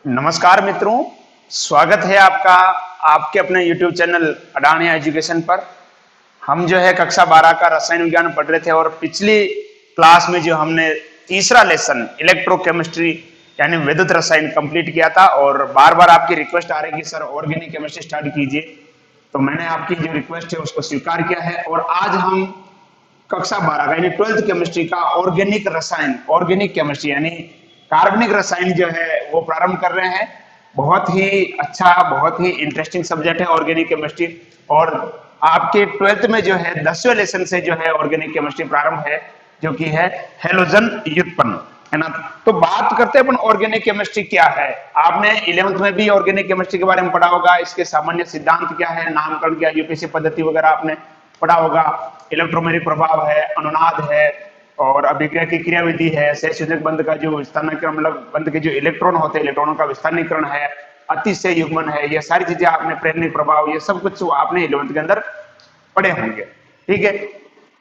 नमस्कार मित्रों, स्वागत है आपका आपके अपने YouTube चैनल अडानी एजुकेशन पर। हम जो है कक्षा 12 का रसायन विज्ञान पढ़ रहे थे और पिछली क्लास में जो हमने तीसरा लेसन इलेक्ट्रोकेमिस्ट्री यानी विद्युत रसायन कंप्लीट किया था और बार बार आपकी रिक्वेस्ट आ रही कि सर ऑर्गेनिक केमिस्ट्री स्टार्ट कीजिए, तो मैंने आपकी जो रिक्वेस्ट है उसको स्वीकार किया है और आज हम कक्षा 12 का यानी 12th केमिस्ट्री का ऑर्गेनिक केमिस्ट्री यानी कार्बनिक रसायन जो है वो प्रारंभ कर रहे हैं। बहुत ही अच्छा, बहुत ही इंटरेस्टिंग सब्जेक्ट है ऑर्गेनिक केमिस्ट्री। और आपके 12th में जो है 10वें लेसन से जो है ऑर्गेनिक केमिस्ट्री प्रारंभ है, जो कि है हैलोजन व्युत्पन्न, है ना। तो बात करते हैं अपन ऑर्गेनिक केमिस्ट्री क्या है। आपने 11th में भी ऑर्गेनिक केमिस्ट्री के बारे में पढ़ा होगा, इसके सामान्य सिद्धांत क्या है, नामकरण क्या, यूपीएससी पद्धति वगैरह आपने पढ़ा होगा। इलेक्ट्रोमैग्नेटिक प्रभाव है, अनुनाद है और अभिक्रिया की क्रियाविधि है, सहसंयोजक बंध का जो विस्तारीकरण, मतलब बंध के जो इलेक्ट्रॉन होते हैं इलेक्ट्रॉनों का विस्तारीकरण है, अतिशय युग्मन है, ये सारी चीजें आपने प्रेरणिक प्रभाव, ये सब कुछ आपने 11th के अंदर पढ़े होंगे। ठीक है,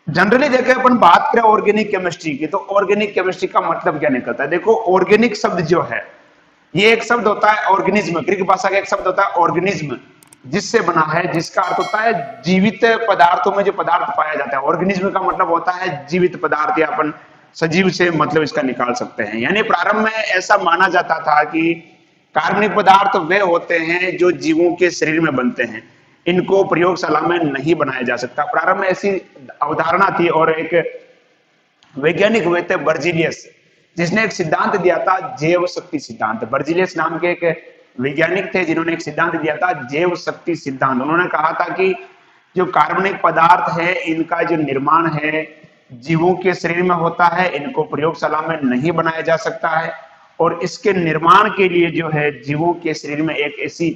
जनरली देखें अपन बात करें ऑर्गेनिक केमिस्ट्री की, तो ऑर्गेनिक केमिस्ट्री का मतलब क्या निकलता है। देखो, ऑर्गेनिक शब्द जो है ये एक शब्द होता है ऑर्गेनिज्म, ग्रीक भाषा का एक शब्द होता है ऑर्गेनिज्म, जिससे बना है, जिसका अर्थ होता है जीवित पदार्थों में जो पदार्थ पाया जाता है। ऑर्गेनिज्म का मतलब होता है जीवित पदार्थ, या अपन सजीव से मतलब इसका निकाल सकते हैं। यानी प्रारंभ में ऐसा माना जाता था कि कार्बनिक पदार्थ वे होते हैं जो जीवों के शरीर में बनते हैं, इनको प्रयोगशाला में नहीं बनाया जा सकता। प्रारंभ में ऐसी अवधारणा थी और एक वैज्ञानिक हुए थे बर्जीलियस, जिसने एक सिद्धांत दिया था जैव शक्ति सिद्धांत। बर्जीलियस नाम के एक वैज्ञानिक थे जिन्होंने एक सिद्धांत दिया था जैव शक्ति सिद्धांत। उन्होंने कहा था कि जो कार्बनिक पदार्थ है इनका जो निर्माण है जीवों के शरीर में होता है, इनको प्रयोगशाला में नहीं बनाया जा सकता है और इसके निर्माण के लिए जो है जीवों के शरीर में एक ऐसी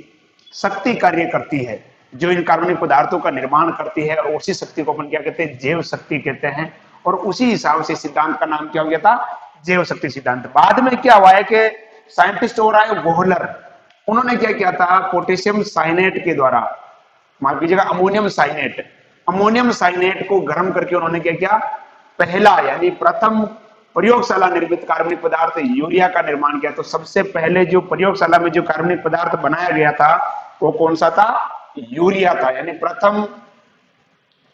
शक्ति कार्य करती है जो इन कार्बनिक पदार्थों का निर्माण करती है, और उसी शक्ति को अपन क्या कहते हैं, जैव शक्ति कहते हैं। और उसी हिसाब से सिद्धांत का नाम क्या हो गया था, जैव शक्ति सिद्धांत। बाद में क्या हुआ है कि साइंटिस्ट हो रहा है वोहलर, उन्होंने क्या किया था, पोटेशियम साइनेट के द्वारा, माफ कीजिएगा अमोनियम साइनेट को गर्म करके उन्होंने क्या किया, पहला यानी प्रथम प्रयोगशाला निर्मित कार्बनिक पदार्थ यूरिया का निर्माण किया। तो सबसे पहले जो प्रयोगशाला में जो कार्बनिक पदार्थ बनाया गया था वो कौन सा था, यूरिया था। यानी प्रथम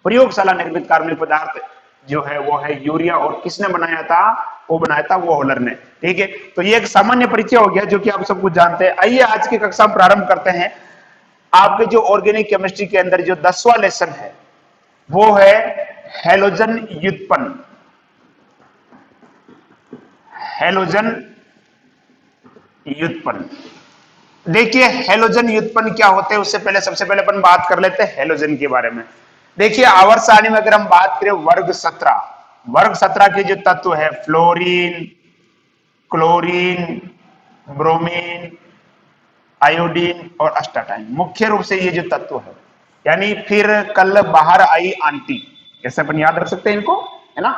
प्रयोगशाला निर्मित कार्बनिक पदार्थ जो है वो है यूरिया। और किसने बनाया था, वो बनाया था वोहलर ने। ठीक है, तो ये एक सामान्य परिचय हो गया जो कि आप सब कुछ जानते हैं। आइए आज की कक्षा प्रारंभ करते हैं। आपके जो ऑर्गेनिक केमिस्ट्री के अंदर जो 10वां लेसन है वो है हैलोजन व्युत्पन्न। हैलोजन व्युत्पन्न, देखिए हैलोजन व्युत्पन्न क्या होते हैं उससे पहले सबसे पहले अपन बात कर लेते हैं हैलोजन के बारे में। देखिए आवर्त सारणी में अगर हम बात करें वर्ग 17 के जो तत्व है फ्लोरीन, क्लोरीन, ब्रोमीन, आयोडीन और अस्टाटाइन, मुख्य रूप से ये जो तत्व है। यानी फिर कल बाहर आई आंटी, कैसे अपन याद रख सकते हैं इनको, है ना।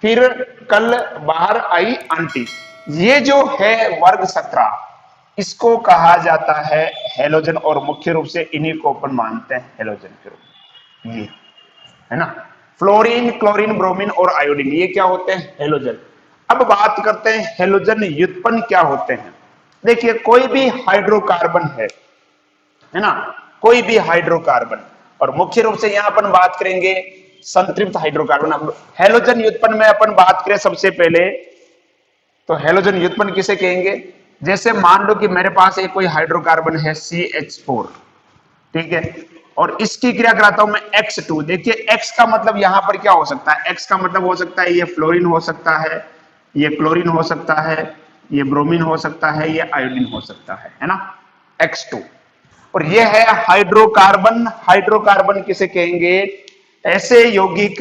फिर कल बाहर आई आंटी, ये जो है वर्ग 17, इसको कहा जाता है हैलोजन और मुख्य रूप से इन्हीं को अपन मानते हैं हैलोजन के रूप में, ये है ना। फ्लोरीन, क्लोरीन, ब्रोमीन और आयोडीन ये क्या होते हैं, हैलोजन। अब बात करते हैं हैलोजन व्युत्पन्न क्या होते हैं। देखिए कोई भी हाइड्रोकार्बन है ना, कोई भी हाइड्रोकार्बन, और मुख्य रूप से यहां अपन बात करेंगे संतृप्त हाइड्रोकार्बन। अब हैलोजन व्युत्पन्न में अपन बात करें सबसे पहले, तो हैलोजन व्युत्पन्न किसे कहेंगे, जैसे मान लो कि मेरे पास एक कोई हाइड्रोकार्बन है CH4, ठीक है, और इसकी क्रिया कराता हूं मैं X2। देखिए X का मतलब यहां पर क्या हो सकता है, X का मतलब हो सकता है ये फ्लोरीन हो सकता है, ये क्लोरीन हो सकता है, ये ब्रोमीन हो सकता है, ये आयोडीन हो सकता है ना, X2। और ये है हाइड्रोकार्बन। हाइड्रोकार्बन किसे कहेंगे, ऐसे यौगिक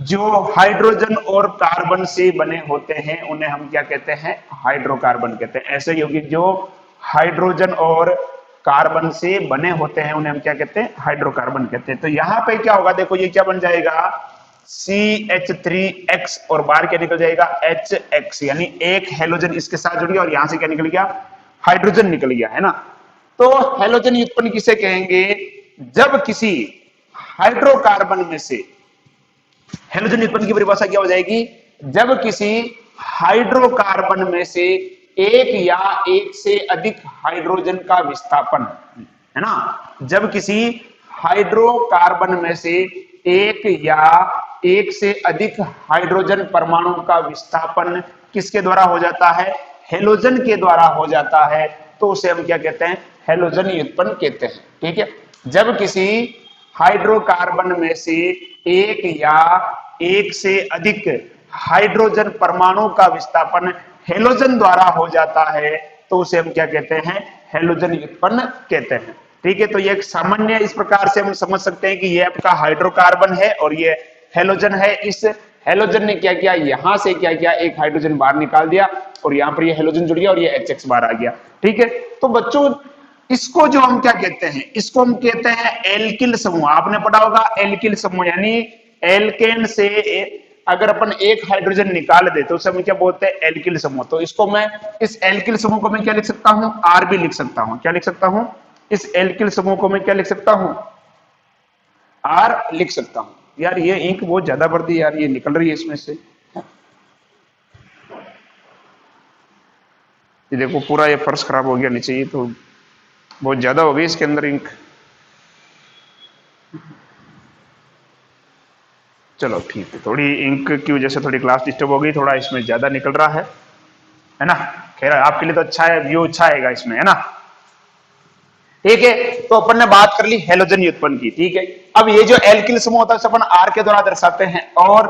जो हाइड्रोजन और कार्बन से बने होते हैं उन्हें हम क्या कहते हैं, हाइड्रोकार्बन कहते हैं। ऐसे यौगिक जो हाइड्रोजन और कार्बन से बने होते हैं उन्हें हम क्या कहते हैं, हाइड्रोकार्बन कहते हैं। तो यहां पे क्या होगा, देखो ये क्या बन जाएगा, CH3X और बाहर क्या निकल जाएगा, HX, यानी एक हैलोजन इसके साथ जुड़ गया और यहां से क्या निकल गया, हाइड्रोजन निकल गया, है ना। तो हैलोजन व्युत्पन्न किसे कहेंगे, जब किसी हाइड्रोकार्बन में से, हैलोजन व्युत्पन्न की परिभाषा क्या हो जाएगी, जब किसी हाइड्रोकार्बन में से एक या एक से अधिक हाइड्रोजन का विस्थापन, है ना। जब किसी हाइड्रोकार्बन में से एक या एक से अधिक हाइड्रोजन परमाणु का विस्थापन किसके द्वारा हो जाता है, हेलोजन के द्वारा हो जाता है, तो उसे हम क्या कहते हैं, हेलोजन व्युत्पन्न कहते हैं। ठीक है, जब किसी हाइड्रोकार्बन में से एक या एक से अधिक हाइड्रोजन परमाणु का विस्थापन हेलोजन द्वारा हो जाता है, तो उसे हम क्या कहते हैं, हेलोजन व्युत्पन्न कहते हैं। ठीक है, तो ये एक सामान्य, इस प्रकार से हम समझ सकते हैं कि ये आपका हाइड्रोकार्बन है और ये हेलोजन है। इस हेलोजन ने क्या किया, यहां से क्या किया, एक हाइड्रोजन बाहर निकाल दिया और यहाँ पर ये हेलोजन जुड़ गया और ये HX बाहर आ गया। ठीक है, तो बच्चों इसको जो हम क्या कहते हैं, इसको हम कहते हैं एल्किल समूह। आपने पढ़ा होगा एल्किल समूह, यानी एल्केन से अगर अपन एक हाइड्रोजन निकाल दे तो उसे हम क्या बोलते हैं, एल्किल समूह। तो इसको मैं, इस एल्किल समूह को मैं क्या लिख सकता हूं, आर भी लिख सकता हूं। क्या लिख सकता हूं, इस एल्किल समूह को मैं क्या लिख सकता हूं, आर लिख सकता हूं। यार ये इंक बहुत ज्यादा बढ़ती है यार, ये निकल रही है इसमें से, ये देखो पूरा ये फर्श खराब हो गया नीचे, ये तो बहुत ज्यादा हो गई इसके अंदर इंक। चलो ठीक है, थोड़ी इंक की वजह से थोड़ी क्लास डिस्टर्ब हो गई, थोड़ा इसमें ज्यादा निकल रहा है ना। खैर आपके लिए तो अच्छा है, व्यू अच्छा आएगा इसमें, है ना। ठीक है, तो अपन ने बात कर ली हेलोजन व्युत्पन्न की। ठीक है, अब ये जो एल्किल समूह होता है उसे अपन आर के द्वारा दर्शाते हैं, और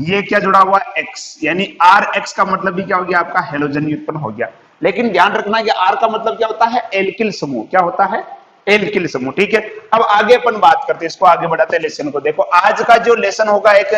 ये क्या जुड़ा हुआ है, एक्स, यानी आर एक्स का मतलब भी क्या हो गया, आपका हेलोजन व्युत्पन्न हो गया। लेकिन ध्यान रखना कि आर का मतलब क्या होता है, एल्किल समूह। क्या होता है, एल्किल समूह। ठीक है, अब आगे अपन बात करते हैं, इसको आगे बढ़ाते हैं लेसन को। देखो आज का जो लेसन होगा, एक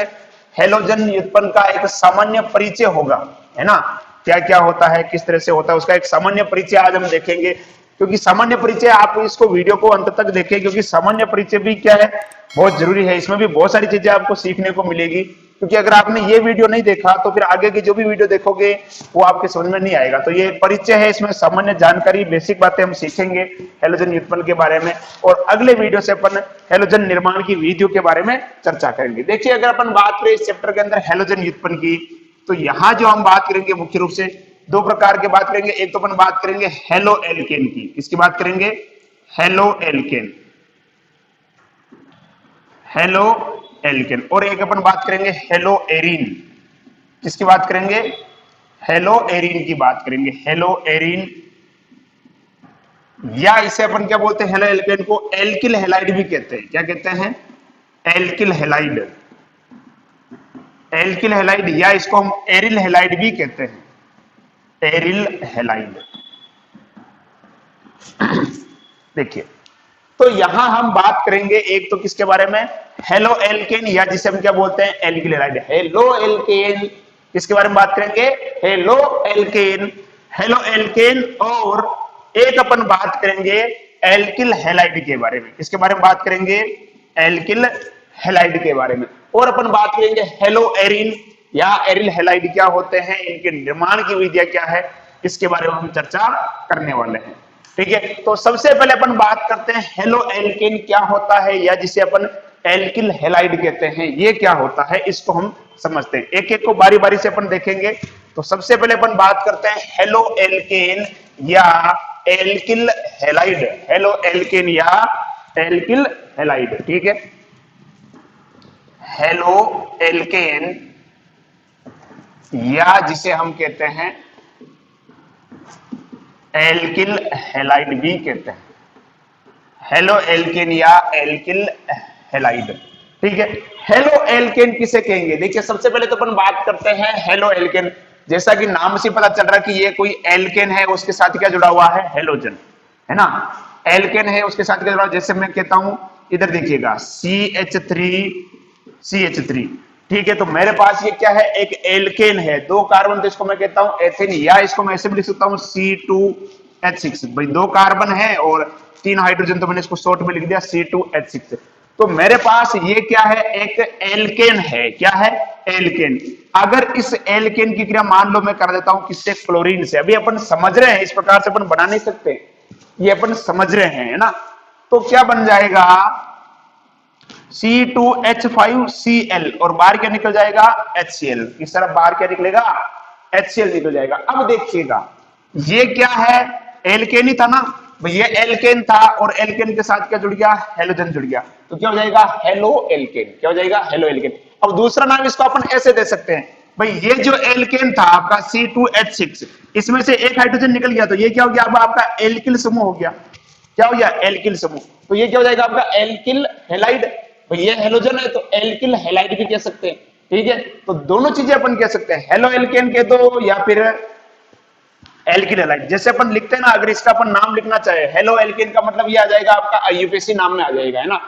हेलोजन व्युत्पन्न का एक सामान्य परिचय होगा, है ना। क्या क्या होता है, किस तरह से होता है, उसका एक सामान्य परिचय आज हम देखेंगे। क्योंकि सामान्य परिचय, आप इसको वीडियो को अंत तक देखें, क्योंकि सामान्य परिचय भी क्या है, बहुत जरूरी है। इसमें भी बहुत सारी चीजें आपको सीखने को मिलेगी, क्योंकि अगर आपने ये वीडियो नहीं देखा तो फिर आगे की जो भी वीडियो देखोगे वो आपके समझ में नहीं आएगा। तो ये परिचय है, इसमें सामान्य जानकारी, बेसिक बातें हम सीखेंगे हेलोजन व्युत्पन्न के बारे में, और अगले वीडियो से अपन हेलोजन निर्माण की विधियों के बारे में चर्चा करेंगे। देखिए अगर अपन बात करें इस चैप्टर के अंदर हेलोजन व्युत्पन्न की, तो यहां जो हम बात करेंगे मुख्य रूप से दो प्रकार की बात करेंगे। एक तो अपन बात करेंगे हेलो एल्केन की, किसकी बात करेंगे, हेलो एल्केन, हेलो एल्केन। और एक अपन बात करेंगे हेलो एरीन, किसकी बात करेंगे, हेलो एरीन की बात करेंगे, हेलो एरीन। या इसे अपन क्या बोलते हैं, हेलो एल्केन को एल्किल हैलाइड भी कहते हैं। क्या कहते हैं, एल्किल हैलाइड, एल्किल हैलाइड, या इसको हम एरिल हैलाइड भी कहते हैं, एरिल हैलाइड। देखिए, तो यहां हम बात करेंगे एक तो किसके बारे में, हेलो एल्केन, या जिसे हम क्या बोलते हैं, एल्किल हैलाइड। हेलो एल्केन, किसके बारे में बात करेंगे, हेलो एल्केन, हेलो एल्केन। और एक अपन बात करेंगे एल्किल हैलाइड के बारे में, किसके बारे में बात करेंगे, एल्किल हैलाइड के बारे में। और अपन बात करेंगे हेलो एरिन या एरिल हैलाइड क्या होते हैं, इनके निर्माण की विधियां क्या है, इसके बारे में हम चर्चा करने वाले हैं। ठीक है, तो सबसे पहले अपन बात करते हैं हेलो एल्केन क्या होता है, या जिसे अपन एल्किल हैलाइड कहते हैं, ये क्या होता है, इसको हम समझते हैं। एक एक को बारी बारी से अपन देखेंगे। तो सबसे पहले अपन बात करते हैं हेलो एल्केन या एल्किल हैलाइड, हेलो एल्केन या एल्किल हैलाइड। ठीक है, हेलो एल्केन या जिसे हम कहते हैं एल्किल हैलाइड भी कहते हैं, हेलो एल्केन या एल्किल हैलाइड। ठीक है, हेलो एल्केन किसे कहेंगे, देखिए सबसे पहले तो अपन बात करते हैं हेलो एल्केन। जैसा कि नाम से पता चल रहा है कि ये कोई एल्केन है, उसके साथ क्या जुड़ा हुआ है, हेलोजन, है ना। एल्केन है, उसके साथ क्या जुड़ा, जैसे मैं कहता हूं इधर देखिएगा CH3, ठीक है। तो मेरे पास ये क्या है, एक एल्केन है, दो कार्बन, तो इसको मैं कहता हूं एथेन, या इसको मैं ऐसे भी लिख सकता हूं C2H6। भाई दो कार्बन है और तीन हाइड्रोजन, तो मैंने इसको शॉर्ट में लिख दिया C2H6। तो मेरे पास ये क्या है, एक एल्केन है, क्या है, एल्केन। अगर इस एल्केन की क्रिया मान लो मैं कर देता हूं किससे, क्लोरीन से। अभी अपन समझ रहे हैं, इस प्रकार से अपन बना नहीं सकते, ये अपन समझ रहे हैं, है ना। तो क्या बन जाएगा, C2H5Cl, और बाहर क्या निकल जाएगा, HCl। इस तरफ बाहर क्या निकलेगा, HCl निकल जाएगा। अब देखिएगा ये क्या है, एल्केन ही था ना भाई, ये एल्केन था और एल्केन के साथ क्या जुड़ गया, हेलोजन जुड़ गया, तो क्या हो जाएगा, हेलो एल्केन। क्या हो जाएगा, हेलो एल्केन। अब दूसरा नाम इसको अपन ऐसे दे सकते हैं भाई, ये जो एल्केन था आपका C2H6, इसमें से एक हाइड्रोजन निकल गया, तो ये क्या हो गया, अब आपका एल्किल समूह हो गया। क्या हो गया, एल्किल समूह। तो ये क्या हो जाएगा आपका एल्किल हैलाइड। भाई ये हेलोजन है तो एल्किल हैलाइड भी कह सकते हैं। ठीक है, तो दोनों चीजें अपन कह सकते हैं, हेलो एल्केन कह दो या फिर एल्किल हैलाइड। जैसे अपन लिखते हैं ना, अगर इसका अपन नाम लिखना चाहे, हेलो एल्केन का मतलब ये आ जाएगा आपका आईयूपीएसी नाम में आ जाएगा, है ना।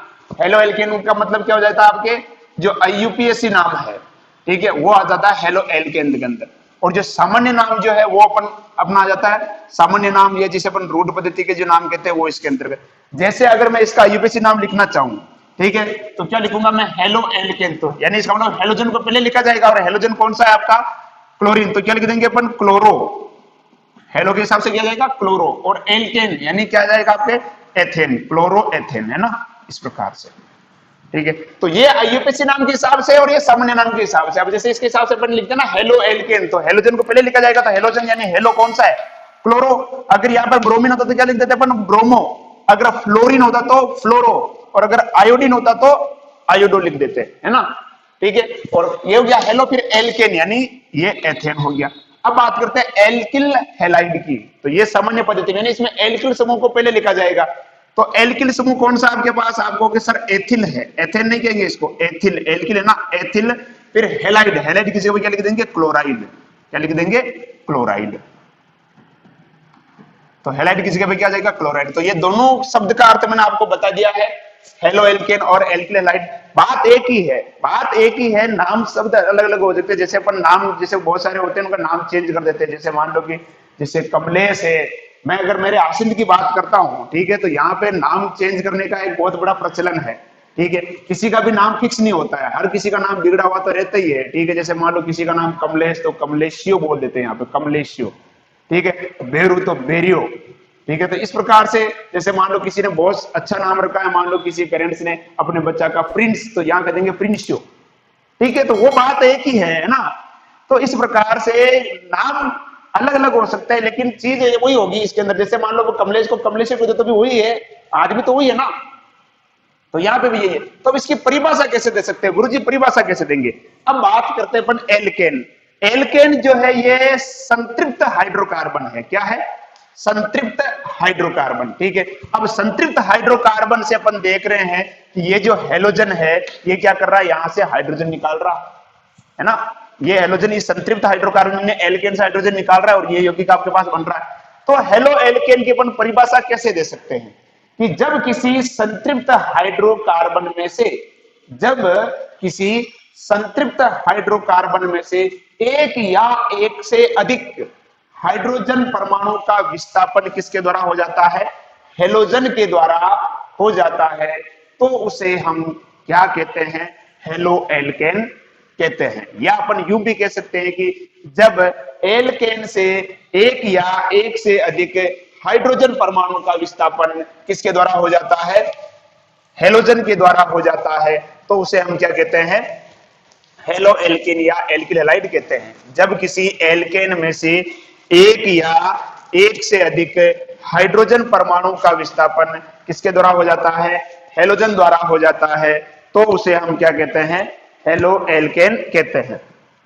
हेलो एल्केन का मतलब क्या हो जाता है, आपके जो आईयूपीएसी नाम है, ठीक है, वो आ जाता है हेलो एल्केन के अंदर। और जो सामान्य नाम जो है वो अपन अपना आ जाता है सामान्य नाम, ये जिसे अपन रूट पद्धति के जो नाम कहते हैं वो इसके अंतर्गत। जैसे अगर मैं इसका आईयूपीएसी नाम लिखना चाहूं, ठीक है, तो क्या लिखूंगा मैं, हेलो एल्केन। तो यानी इसका मतलब हेलोजन को पहले लिखा जाएगा, और हेलोजन कौन सा है आपका, क्लोरीन, तो क्या लिख देंगे अपन, क्लोरो। हेलो के हिसाब से किया जाएगा क्लोरो, और एल्केन यानी क्या जाएगा आपके, एथेन, क्लोरो एथेन, है ना, इस प्रकार से। ठीक है, तो ये आईयूपीएसी नाम के हिसाब से और ये सामान्य नाम के हिसाब से। अब जैसे इसके हिसाब से अपन लिखते हैं ना हेलो एल्केन, तो हेलोजन को पहले लिखा जाएगा, तो हेलोजन यानी हेलो कौन सा है, क्लोरो। अगर यहाँ पर ब्रोमीन होता तो क्या लिख देते अपन, ब्रोमो। अगर फ्लोरीन होता तो फ्लोरो, और अगर आयोडीन होता तो आयोडो लिख देते, है ना। ठीक है, और ये हो गया हेलो, फिर एल्केन यानी ये एथेन हो गया। अब बात करते हैं एल्किल हैलाइड की, तो ये सामान्य पद्धति में, इसमें एल्किल समूह को पहले लिखा जाएगा। तो एल्किल समूह कौन सा आपके पास, आपको कि सर एथिल है, एथेन नहीं कहेंगे इसको, एथिल, एल्किल है ना, एथिल। फिर हैलाइड, हैलाइड किसी को क्या लिख देंगे, क्लोराइड। क्या लिख देंगे, क्लोराइड। तो हैलाइड किसी का क्या जाएगा, क्लोराइड। तो ये दोनों शब्द का अर्थ मैंने आपको बता दिया है, हेलो एल्केन और एल्किल हैलाइड। बात एक ही है, बात एक ही है, नाम शब्द अलग अलग हो सकते हैं। जैसे अपन नाम, जैसे बहुत सारे होते हैं उनका नाम चेंज कर देते हैं। जैसे मान लो कि जैसे कमलेश है, मैं अगर मेरे आसिंद की बात करता हूं, ठीक है, तो यहाँ पे नाम चेंज करने का एक बहुत बड़ा प्रचलन है। ठीक है, किसी का भी नाम फिक्स नहीं होता है, हर किसी का नाम बिगड़ा हुआ तो रहता ही है। ठीक है, जैसे मान लो किसी का नाम कमलेश, तो कमलेशियो बोल देते हैं यहाँ पे, कमलेशियो। ठीक है, बेरू तो बेरियो। ठीक है, तो इस प्रकार से जैसे मान लो किसी ने बहुत अच्छा नाम रखा है, मान लो किसी पेरेंट्स ने अपने बच्चा का प्रिंस, तो यहाँ कह देंगे प्रिंसियो। ठीक है, तो वो बात एक ही है ना। तो इस प्रकार से नाम अलग अलग हो सकता है, लेकिन चीज वही होगी इसके अंदर। जैसे मान लो वो कमलेश को कमलेश तो भी वही है, आज भी तो वही है ना, तो यहाँ पे भी यही है। तो अब इसकी परिभाषा कैसे दे सकते हैं गुरुजी, परिभाषा कैसे देंगे। अब बात करते हैं अपन एल्केन। एल्केन जो है ये संतृप्त हाइड्रोकार्बन है। क्या है, संतृप्त हाइड्रोकार्बन। ठीक है, अब संतृप्त हाइड्रोकार्बन से अपन देख रहे हैं कि ये जो हेलोजन है ये क्या कर रहा है, यहां से हाइड्रोजन निकाल रहा है ना। ये हेलोजन, इस संतृप्त हाइड्रोकार्बन में एल्केन से हाइड्रोजन निकाल रहा है और ये यौगिक आपके पास बन रहा है। तो हेलो एल्केन की अपन परिभाषा कैसे दे सकते हैं कि जब किसी संतृप्त हाइड्रोकार्बन में से, जब किसी संतृप्त हाइड्रोकार्बन में से एक या एक से अधिक हाइड्रोजन परमाणु का विस्थापन किसके द्वारा हो जाता है, हेलोजन के द्वारा हो जाता है, तो उसे हम क्या कहते हैं, हेलो एल्केन कहते हैं। या अपन यूं भी कह सकते हैं कि जब एल्केन से एक या एक से अधिक हाइड्रोजन परमाणु का विस्थापन किसके द्वारा हो जाता है, हेलोजन के द्वारा हो जाता है, तो उसे हम क्या कहते हैं, हेलो एल्केन या एल्किल हैलाइड कहते हैं। जब किसी एल्केन में से एक या एक से अधिक हाइड्रोजन परमाणु का विस्थापन किसके द्वारा हो जाता है, हेलोजन द्वारा हो जाता है, तो उसे हम क्या कहते हैं, हेलो एल्केन कहते हैं।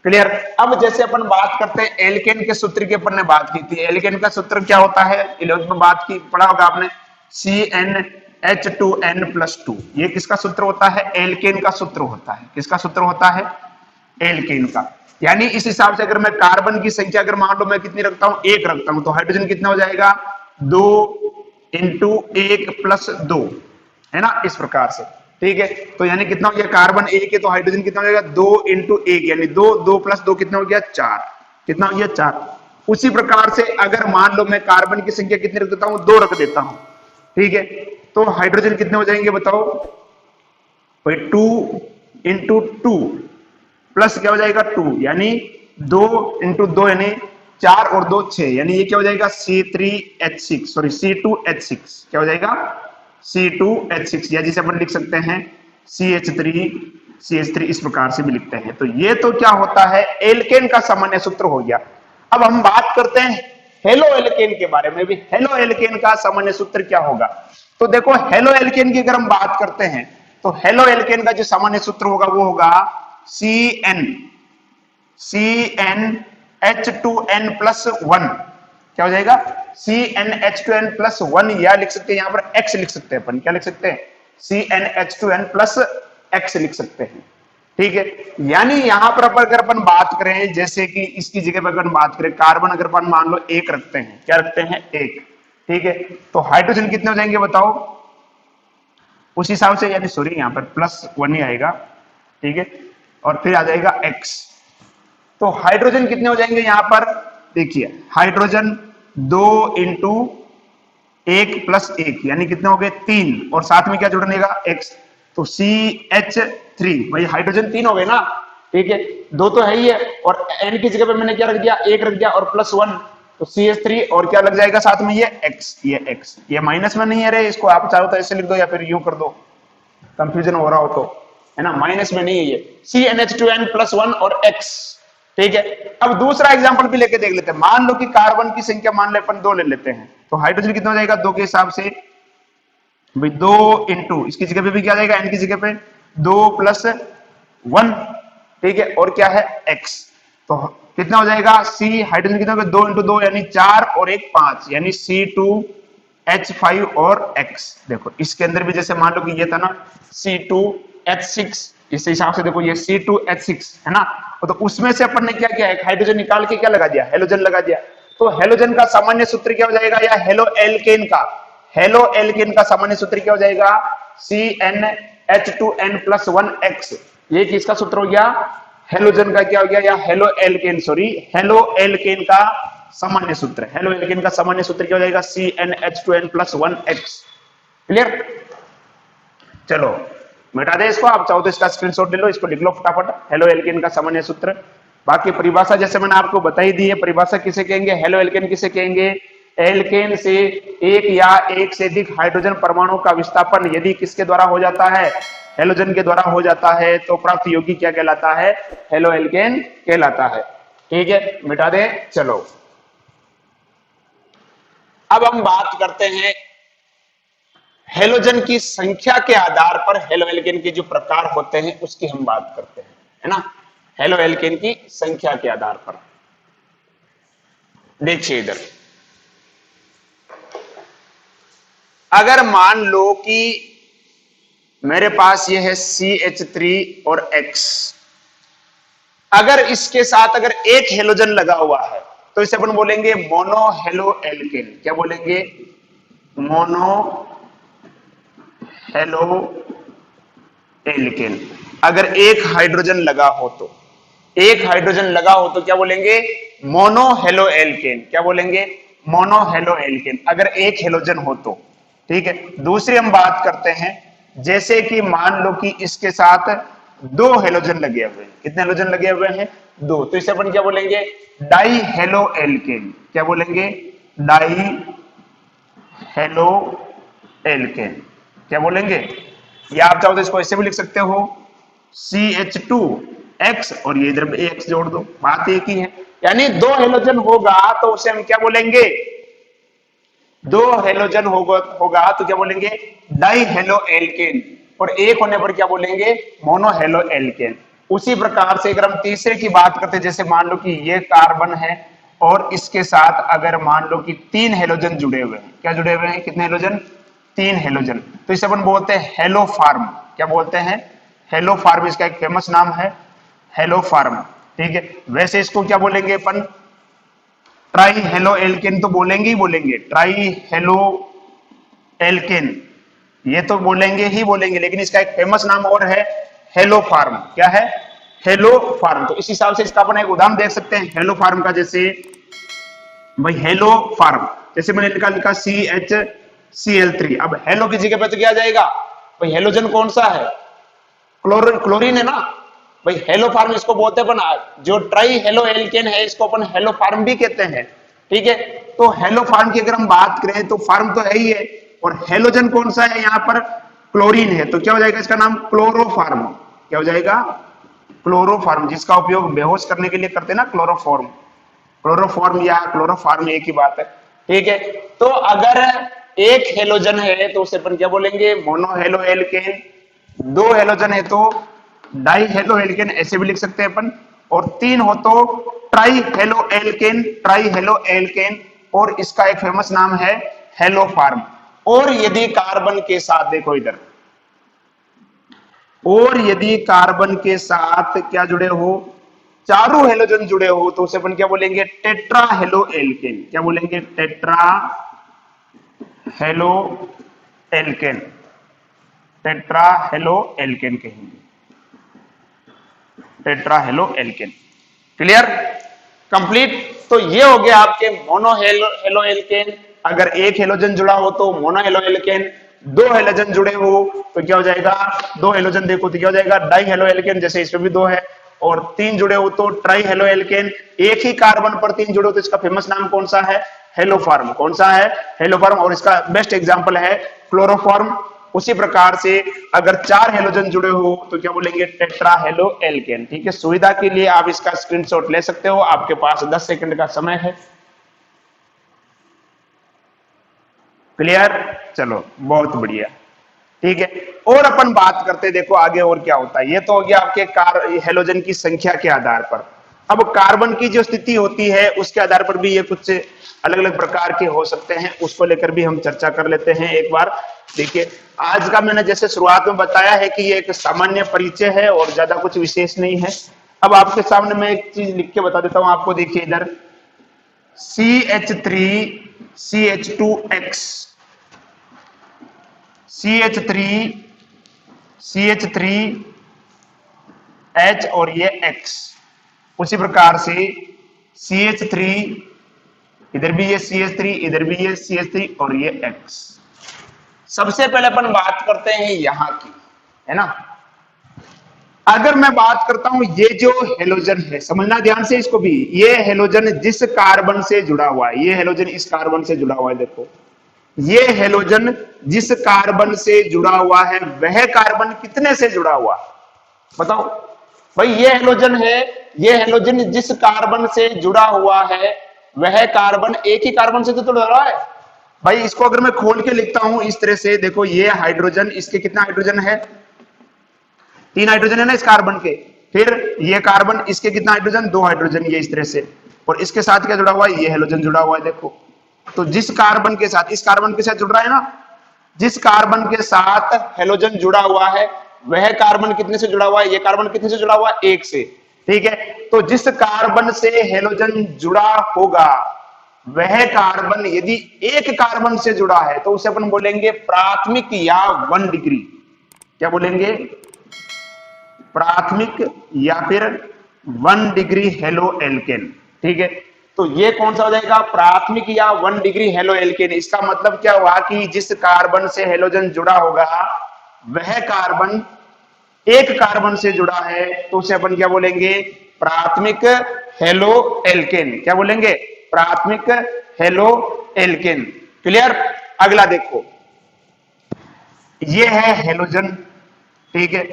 क्लियर। अब जैसे अपन बात करते हैं एल्केन के सूत्र की, अपन ने बात की थी, एल्केन का सूत्र क्या होता है, 11th में बात की, पढ़ा होगा आपने, CnH2n+2। ये किसका सूत्र होता है, एल्केन का सूत्र होता है। किसका सूत्र होता है, एल्केन का। यानी इस हिसाब से अगर मैं कार्बन की संख्या अगर मान लो मैं कितनी रखता हूं, 1 रखता हूं, तो हाइड्रोजन कितना हो जाएगा, 2 × 1 + 2, है ना, इस प्रकार से। ठीक है, तो यानी कितना हो गया, कार्बन 1 है तो हाइड्रोजन कितना हो जाएगा, 2 × 1 यानी 2, 2 + 2 कितना हो गया, 4। कितना हो गया, 4। उसी प्रकार से अगर मान लो मैं कार्बन की संख्या कितनी रख देता हूं, 2 रख देता हूं, ठीक है, तो हाइड्रोजन कितने हो जाएंगे बताओ भाई, 2 × 2 प्लस क्या हो जाएगा, 2 यानी 2 × 2 यानी 4 और 2 6, यानी ये क्या हो जाएगा, C3H6, सॉरी C2H6, क्या हो जाएगा, C2H6, या जिसे अपन लिख सकते हैं CH3, इस प्रकार से भी लिखते हैं। तो ये तो क्या होता है, एल्केन का सामान्य सूत्र हो गया। अब हम बात करते हैं हेलो एल्केन के बारे में भी। हेलो एल्केन का सामान्य सूत्र क्या होगा? तो देखो हेलो एल्केन की अगर हम बात करते हैं तो हेलो एल्केन का जो सामान्य सूत्र होगा वो होगा CnH2n प्लस 1। क्या हो जाएगा? CnH2n प्लस 1, या लिख सकते हैं यहां पर X लिख सकते हैं अपन। क्या लिख सकते हैं? CnH2n प्लस X लिख सकते हैं। ठीक है, यानी यहां पर अगर अपन बात करें, जैसे कि इसकी जगह पर अगर बात करें कार्बन अगर अपन मान लो 1 रखते हैं, क्या रखते हैं? 1। ठीक है, तो हाइड्रोजन कितने हो जाएंगे बताओ उस हिसाब से, यानी सॉरी यहां पर प्लस 1 ही आएगा। ठीक है, और फिर आ जाएगा X। तो हाइड्रोजन कितने हो जाएंगे यहां पर? देखिए हाइड्रोजन 2 इंटू 1 प्लस 1 यानी कितने हो गए? 3, और साथ में क्या जुड़नेगा? X। तो CH3, भाई हाइड्रोजन 3 हो गए ना। ठीक है, 2 तो है ही है, और N की जगह पे मैंने क्या रख दिया? 1 रख दिया, और प्लस 1, तो CH3, और क्या लग जाएगा साथ में? ये X। ये माइनस में नहीं है रे, इसको आप चाहो तो ऐसे लिख दो या फिर यूं कर दो, कंफ्यूजन हो रहा हो तो, है ना, माइनस में नहीं है ये। CnH2n प्लस 1 और X। ठीक है, अब दूसरा एग्जांपल भी लेके देख लेते हैं। मान लो कि कार्बन की संख्या मान ले अपन 2 ले लेते हैं, तो हाइड्रोजन कितना हो जाएगा 2 के हिसाब से? भाई 2 इंटू इसकी जगह पे भी क्या जाएगा? N की जगह पे 2 प्लस 1। ठीक है, और क्या है? X। तो कितना हो जाएगा? C हाइड्रोजन कितना हो गया? 2 इंटू 2 यानी 4, और 1 5, यानी C2H5 और X। देखो इसके अंदर भी जैसे मान लो कि ये था ना C2H6, इस हिसाब से देखो ये C2H6 है ना, तो उसमें से अपन ने क्या किया? एक हाइड्रोजन निकाल के क्या लगा दिया? हेलोजन लगा दिया। तो हेलोजन का सामान्य सूत्र क्या हो जाएगा? या हेलो एल्केन का सामान्य सूत्र क्या हो जाएगा? CnH2n plus 1X। ये किसका सूत्र हो गया? हेलोजन का क्या हो गया? या हेलो एल्केन का सामान्य सूत्र। हेलो एल्केन का सामान्य सूत्र क्या हो जाएगा? CnH2n plus 1X। क्लियर? चलो मिटा दे इसको, आप चाहो तो इसका स्क्रीनशॉट ले लो, इसको लिख लो फटाफट, हेलो एल्केन का सामान्य सूत्र। बाकी परिभाषा जैसे मैंने आपको बताई दी है, परिभाषा किसे कहेंगे? हेलो एल्केन किसे कहेंगे? एल्केन से एक या एक से अधिक हाइड्रोजन परमाणु का विस्थापन यदि किसके द्वारा हो जाता है? हेलोजन के द्वारा हो जाता है, तो प्राप्त यौगिक क्या कहलाता है? हेलो एल्केन कहलाता है। ठीक है, मिटा दे। चलो अब हम बात करते हैं हेलोजन की संख्या के आधार पर हेलो एल्केन के जो प्रकार होते हैं उसकी हम बात करते हैं, है ना। हेलो एल्केन की संख्या के आधार पर देखिए इधर, अगर मान लो कि मेरे पास ये है CH3 और X, अगर इसके साथ अगर एक हेलोजन लगा हुआ है तो इसे अपन बोलेंगे मोनो हेलो एल्केन। क्या बोलेंगे? Mono halo alkane. अगर एक हाइड्रोजन लगा हो तो, एक हाइड्रोजन लगा हो तो क्या बोलेंगे? Mono halo alkane. क्या बोलेंगे? मोनो हेलो एल्केन, अगर एक हेलोजन हो तो। ठीक है, दूसरी हम बात करते हैं, जैसे कि मान लो कि इसके साथ 2 हेलोजन लगे हुए हैं। कितने हेलोजन लगे हुए हैं? 2, तो इसे अपन क्या बोलेंगे? Die halo alkane. क्या बोलेंगे? Die halo alkane. क्या बोलेंगे? या आप चाहो तो इसको ऐसे भी लिख सकते हो CH2X, और ये इधर X जोड़ दो, बात एक ही है। यानी 2 हेलोजन होगा तो उसे हम क्या बोलेंगे? 2 हेलोजन होगा तो क्या बोलेंगे? डाई हेलो एल्केन, और एक होने पर क्या बोलेंगे? Mono halo alkane. उसी प्रकार से अगर हम तीसरे की बात करते हैं, जैसे मान लो कि ये कार्बन है और इसके साथ अगर मान लो कि 3 हेलोजन जुड़े हुए हैं। क्या जुड़े हुए हैं? कितने हेलोजन? 3 हेलोजन, तो इसे अपन बोलते हैं हेलो फार्म। क्या बोलते हैं? हेलो फार्म, इसका एक फेमस नाम है हेलो फार्म। ठीक है, वैसे इसको क्या बोलेंगे अपन? ट्राई हेलो एल्केन तो बोलेंगे ही बोलेंगे, ट्राई हेलो एल्केन ये तो बोलेंगे ही बोलेंगे, लेकिन इसका एक फेमस नाम और है हेलो फार्म। क्या है? Haloform. तो इस हिसाब से इसका अपन एक उदाहरण देख सकते हैं हेलो फार्म का, जैसे भाई हेलो फार्म, जैसे मैंने लिखा CHCl3। अब हेलो की जगह पे तो क्या जाएगा? भाई हेलोजन कौन सा है? क्लोरीन है ना। भाई हेलो फार्म इसको बोलते हैं अपन, जो ट्राई हेलो एल्केन है इसको अपन हेलो फार्म भी कहते हैं। ठीक है, तो हेलो फार्म की अगर हम बात करें तो फार्म तो है ही है, और हेलोजन कौन सा है? यहाँ पर क्लोरीन है, तो क्या हो जाएगा इसका नाम? क्लोरोफार्म। क्या हो जाएगा? क्लोरोफार्म, जिसका उपयोग बेहोश करने के लिए करते हैं ना, क्लोरोफॉर्म। क्लोरोफॉर्म या क्लोरोफॉर्म एक ही बात है, ठीक है। तो अगर एक हेलोजन है तो उसे अपन क्या बोलेंगे, मोनो हेलो एल्केन। दो हेलोजन है तो डाई हेलो एल्केन ऐसे भी लिख सकते हैं अपन, और तीन हो तो try halo alkane, try halo alkane, और इसका एक फेमस नाम है हेलोफॉर्म। और यदि कार्बन के साथ देखो इधर, और यदि कार्बन के साथ क्या जुड़े हो, चारों हेलोजन जुड़े हो तो उसे अपन क्या बोलेंगे, टेट्रा हेलो एल्केन। क्या बोलेंगे, tetra haloalkane, tetra haloalkane कहेंगे, tetra haloalkane. Clear, complete. तो ये हो गया आपके मोनो हेलो एल्केन। अगर एक हेलोजन जुड़ा हो तो मोनो हेलो एल्केन, दो हेलोजन जुड़े हो तो क्या हो जाएगा, दो हेलोजन देखो तो क्या हो जाएगा, डाई हेलो एल्केन, जैसे इसमें भी दो है। और तीन जुड़े हो तो ट्राई हेलो एल्केन। एक ही कार्बन पर तीन जुड़े हो तो इसका फेमस नाम कौन सा है, हेलोफॉर्म। कौन सा है, हेलोफॉर्म। और इसका बेस्ट एग्जांपल है क्लोरोफॉर्म। उसी प्रकार से अगर चार हेलोजन जुड़े हो तो क्या बोलेंगे, टेट्रा हेलो एल्केन। ठीक है, सुविधा के लिए आप इसका स्क्रीनशॉट ले सकते हो, आपके पास 10 सेकंड का समय है। क्लियर, चलो बहुत बढ़िया, ठीक है। और अपन बात करते हैं, देखो आगे और क्या होता है। ये तो हो गया आपके हेलोजन की संख्या के आधार पर। अब कार्बन की जो स्थिति होती है उसके आधार पर भी ये कुछ अलग अलग प्रकार के हो सकते हैं, उसको लेकर भी हम चर्चा कर लेते हैं एक बार। देखिए, आज का मैंने जैसे शुरुआत में बताया है कि ये एक सामान्य परिचय है और ज्यादा कुछ विशेष नहीं है। अब आपके सामने मैं एक चीज लिख के बता देता हूं आपको। देखिए इधर CH3 CH2X, CH3 CH3 H और ये X। उसी प्रकार से CH3, इधर भी ये CH3, इधर भी ये CH3 और ये X। सबसे पहले अपन बात करते हैं यहां की, है ना। अगर मैं बात करता हूं ये जो हेलोजन है, समझना ध्यान से इसको भी, ये हेलोजन जिस कार्बन से जुड़ा हुआ है, ये हेलोजन इस कार्बन से जुड़ा हुआ है। देखो ये हेलोजन जिस कार्बन से जुड़ा हुआ है, वह कार्बन कितने से जुड़ा हुआ, बताओ भाई। ये हेलोजन है, ये हेलोजन जिस कार्बन से जुड़ा हुआ है, वह कार्बन एक ही कार्बन से तो जुड़ा हुआ है भाई। इसको अगर मैं खोल के लिखता हूं इस तरह से, देखो ये हाइड्रोजन, इसके कितना हाइड्रोजन है, तीन हाइड्रोजन है ना इस कार्बन के। फिर ये कार्बन, इसके कितना हाइड्रोजन, दो हाइड्रोजन, ये इस तरह से। और इसके साथ क्या जुड़ा हुआ है, ये हेलोजन जुड़ा हुआ है। देखो तो जिस कार्बन के साथ, इस कार्बन के साथ जुड़ रहा है ना, जिस कार्बन के साथ हेलोजन जुड़ा हुआ है, वह कार्बन कितने से जुड़ा हुआ है, ये कार्बन कितने से जुड़ा हुआ है, एक से। ठीक है, तो जिस कार्बन से हेलोजन जुड़ा होगा, वह कार्बन यदि एक कार्बन से जुड़ा है तो उसे अपन बोलेंगे प्राथमिक या 1 डिग्री। क्या बोलेंगे, प्राथमिक या फिर 1 डिग्री हेलो एल्केन। ठीक है, तो ये कौन सा हो जाएगा, प्राथमिक या 1 डिग्री हेलो एल्केन। इसका मतलब क्या हुआ कि जिस कार्बन से हेलोजन जुड़ा होगा, वह कार्बन एक कार्बन से जुड़ा है तो उसे अपन क्या बोलेंगे, प्राथमिक हेलो एल्केन। क्या बोलेंगे, प्राथमिक हेलो एल्केन। क्लियर। अगला देखो, ये है हेलोजन, ठीक है,